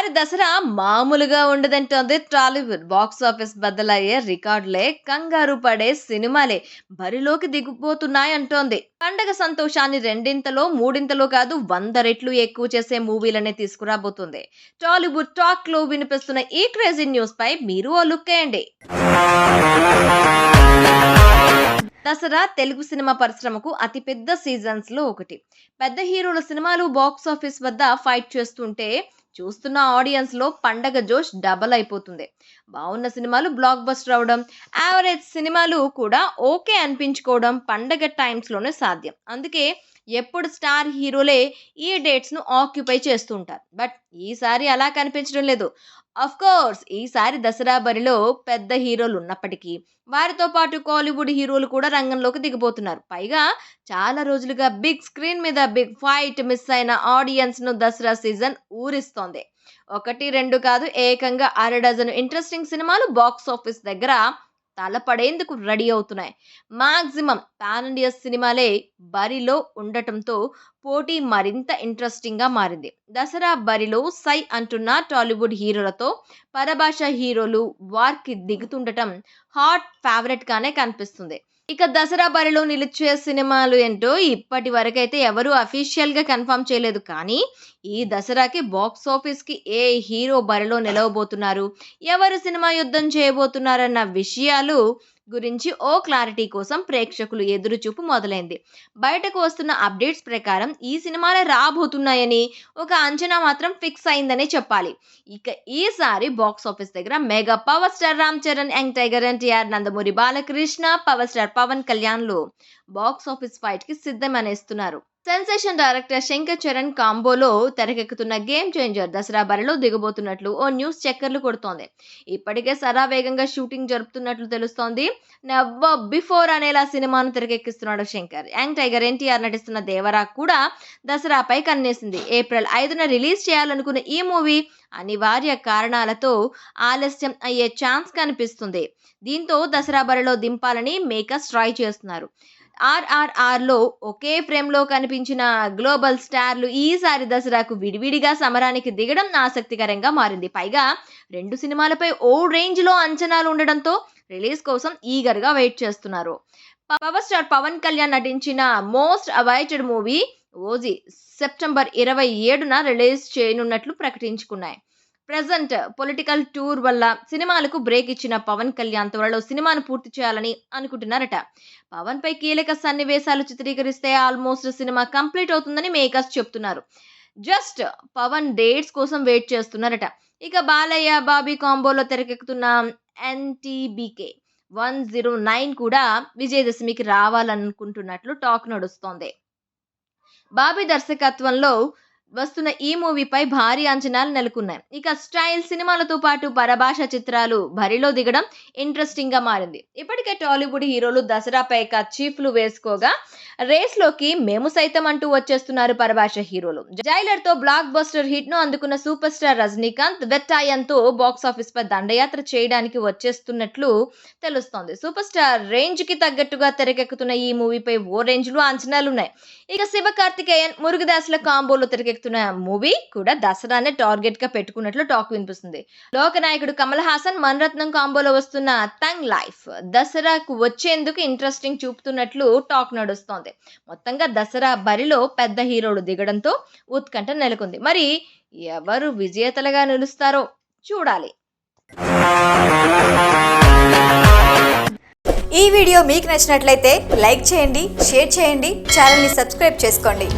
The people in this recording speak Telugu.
ఈసారి దసరా మామూలుగా ఉండదంటోంది టాలీవుడ్. బాక్స్ ఆఫీస్ బద్దలయ్యే రికార్డులే, కంగారు పడే సినిమాలే బరిలోకి దిగిపోతున్నాయంటోంది. పండగ సంతోషాన్ని రెండింతలో, మూడింతలో కాదు 100 రెట్లు ఎక్కువ చేసే మూవీలనే తీసుకురాబోతుంది. టాలీవుడ్ టాక్ లో వినిపిస్తున్న ఈ క్రేజీ న్యూస్ పై మీరు ఓ లుక్ వేయండి. దసరా తెలుగు సినిమా పరిశ్రమకు అతిపెద్ద సీజన్స్ లో ఒకటి. పెద్ద హీరోల సినిమాలు బాక్స్ ఆఫీస్ వద్ద ఫైట్ చేస్తుంటే చూస్తున్న ఆడియన్స్ లో పండగ జోష్ డబల్ అయిపోతుంది. బాగున్న సినిమాలు బ్లాక్ బస్టర్ అవడం, యావరేజ్ సినిమాలు కూడా ఓకే అనిపించుకోవడం పండగ టైమ్స్ లోనే సాధ్యం. అందుకే ఎప్పుడు స్టార్ హీరోలే ఈ డేట్స్ ను ఆక్యుపై చేస్తూ ఉంటారు. బట్ ఈసారి అలా కనిపించడం లేదు. అఫ్ కోర్స్ ఈసారి దసరా బరిలో పెద్ద హీరోలు ఉన్నప్పటికీ వారితో పాటు కాలీవుడ్ హీరోలు కూడా రంగంలోకి దిగబోతున్నారు. పైగా చాలా రోజులుగా బిగ్ స్క్రీన్ మీద బిగ్ ఫైట్ మిస్ అయిన ఆడియన్స్ ను దసరా సీజన్ ఊరిస్తోంది. ఒకటి రెండు కాదు, ఏకంగా అరడజను ఇంట్రెస్టింగ్ సినిమాలు బాక్స్ ఆఫీస్ దగ్గర తలపడేందుకు రెడీ అవుతున్నాయి. మాక్సిమం పాన్ ఇండియా సినిమాలే బరిలో ఉండటంతో పోటీ మరింత ఇంట్రెస్టింగ్ గా మారింది. దసరా బరిలో సై అంటున్న టాలీవుడ్ హీరోలతో పరభాష హీరోలు వార్కి దిగుతుండటం హాట్ ఫేవరెట్ గానే కనిపిస్తుంది. ఇక దసరా బరిలో నిలిచే సినిమాలు ఏంటో ఇప్పటి వరకైతే ఎవరు అఫీషియల్ గా కన్ఫర్మ్ చేయలేదు. కానీ ఈ దసరాకి బాక్స్ ఆఫీస్ కి ఏ హీరో బరిలో నిలవబోతున్నారు, ఎవరు సినిమా యుద్ధం చేయబోతున్నారన్న విషయాలు గురించి ఓ క్లారిటీ కోసం ప్రేక్షకులు ఎదురుచూపు మొదలైంది. బయటకు వస్తున్న అప్డేట్స్ ప్రకారం ఈ సినిమాలే రాబోతున్నాయని ఒక అంచనా మాత్రం ఫిక్స్ అయిందనే చెప్పాలి. ఇక ఈసారి బాక్స్ ఆఫీస్ దగ్గర mega power star Ram Charan, young tiger NTR, Nandamuri Balakrishna, power star Pawan Kalyan లు బాక్స్ ఆఫీస్ ఫైట్ కి సిద్ధమనేస్తున్నారు. సెన్సేషన్ డైరెక్టర్ శంకర్ చరణ్ కాంబోలో తెరకెక్కుతున్న గేమ్ చేంజర్ దసరా బరిలో దిగబోతున్నట్లు ఓ న్యూస్ చక్కర్లు కొడుతోంది. ఇప్పటికే వేగంగా షూటింగ్ జరుపుతున్నట్లు తెలుస్తోంది. నెవర్ బిఫోర్ అనేలా సినిమాను తెరకెక్కిస్తున్నాడు శంకర్. యంగ్ టైగర్ ఎన్టీఆర్ నటిస్తున్న దేవరా కూడా దసరాపై కన్నేసింది. ఏప్రిల్ 5న రిలీజ్ చేయాలనుకున్న ఈ మూవీ అనివార్య కారణాలతో ఆలస్యం అయ్యే ఛాన్స్ కనిపిస్తుంది. దీంతో దసరా బరిలో దింపాలని మేకర్స్ ట్రై చేస్తున్నారు. RRR లో ఒకే ఫ్రేమ్ లో కనిపించిన గ్లోబల్ స్టార్లు ఈసారి దసరాకు విడివిడిగా సమరానికి దిగడం ఆసక్తికరంగా మారింది. పైగా రెండు సినిమాలపై ఓ రేంజ్ లో అంచనాలు ఉండడంతో రిలీజ్ కోసం ఈగర్ గా వెయిట్ చేస్తున్నారు. పవర్ స్టార్ పవన్ కళ్యాణ్ నటించిన most awaited movie OG September 27న రిలీజ్ చేయనున్నట్లు ప్రకటించుకున్నాయి. ప్రెజెంట్ పొలిటికల్ టూర్ వల్ల సినిమాలకు బ్రేక్ ఇచ్చిన పవన్ కళ్యాణ్ త్వరలో సినిమాను పూర్తి చేయాలని అనుకుంటున్నారట. పవన్ పై కీలక సన్నివేశాలు చిత్రీకరిస్తే ఆల్మోస్ట్ సినిమా కంప్లీట్ అవుతుందని మేకర్స్ చెప్తున్నారు. జస్ట్ పవన్ డేట్స్ కోసం వెయిట్ చేస్తున్నారట. ఇక బాలయ్య బాబీ కాంబోలో తెరకెక్కుతున్న NTBK 109 కూడా విజయదశమికి రావాలనుకుంటున్నట్లు టాక్ నడుస్తోంది. బాబీ దర్శకత్వంలో వస్తున్న ఈ మూవీపై భారీ అంచనాలు నెలకొన్నాయి. ఇక స్టైల్ సినిమాలతో పాటు పరభాష చిత్రాలు బరిలో దిగడం ఇంట్రెస్టింగ్ గా మారింది. ఇప్పటికే టాలీవుడ్ హీరోలు దసరాపై కర్చీఫ్లు వేసుకోగా రేస్ లోకి మేము సైతం అంటూ వచ్చేస్తున్నారు పరభాష హీరోలు. జైలర్ తో బ్లాక్ బస్టర్ హిట్ ను అందుకున్న సూపర్ స్టార్ రజనీకాంత్ వెట్టాయంతో బాక్స్ ఆఫీస్ పై దండయాత్ర చేయడానికి వచ్చేస్తున్నట్లు తెలుస్తోంది. సూపర్ స్టార్ రేంజ్ కి తగ్గట్టుగా తెరకెక్కుతున్న ఈ మూవీపై ఓ రేంజ్ లో అంచనాలున్నాయి. ఇక శివకార్తికేయన్, మురుగదాసుల కాంబోలో తెరకెక్కుతున్న మూవీ కూడా దసరానే టార్గెట్ గా పెట్టుకున్నట్లు టాక్ వినిపిస్తుంది. లోకనాయకుడు కమల్ హాసన్, మణరత్నం కాంబోలో వస్తున్న థంగ్ లైఫ్ దసరాకు వచ్చేందుకు ఇంట్రెస్టింగ్ చూపుతున్నట్లు టాక్ నడుస్తోంది. మొత్తంగా దసరా బరిలో పెద్ద హీరోలు దిగడంతో ఉత్కంఠ నెలకొంది. మరి ఎవరు విజేతలుగా నిలుస్తారో చూడాలి. ఈ వీడియో మీకు నచ్చినట్లయితే లైక్ చేయండి, షేర్ చేయండి, ఛానల్ని సబ్స్క్రైబ్ చేసుకోండి.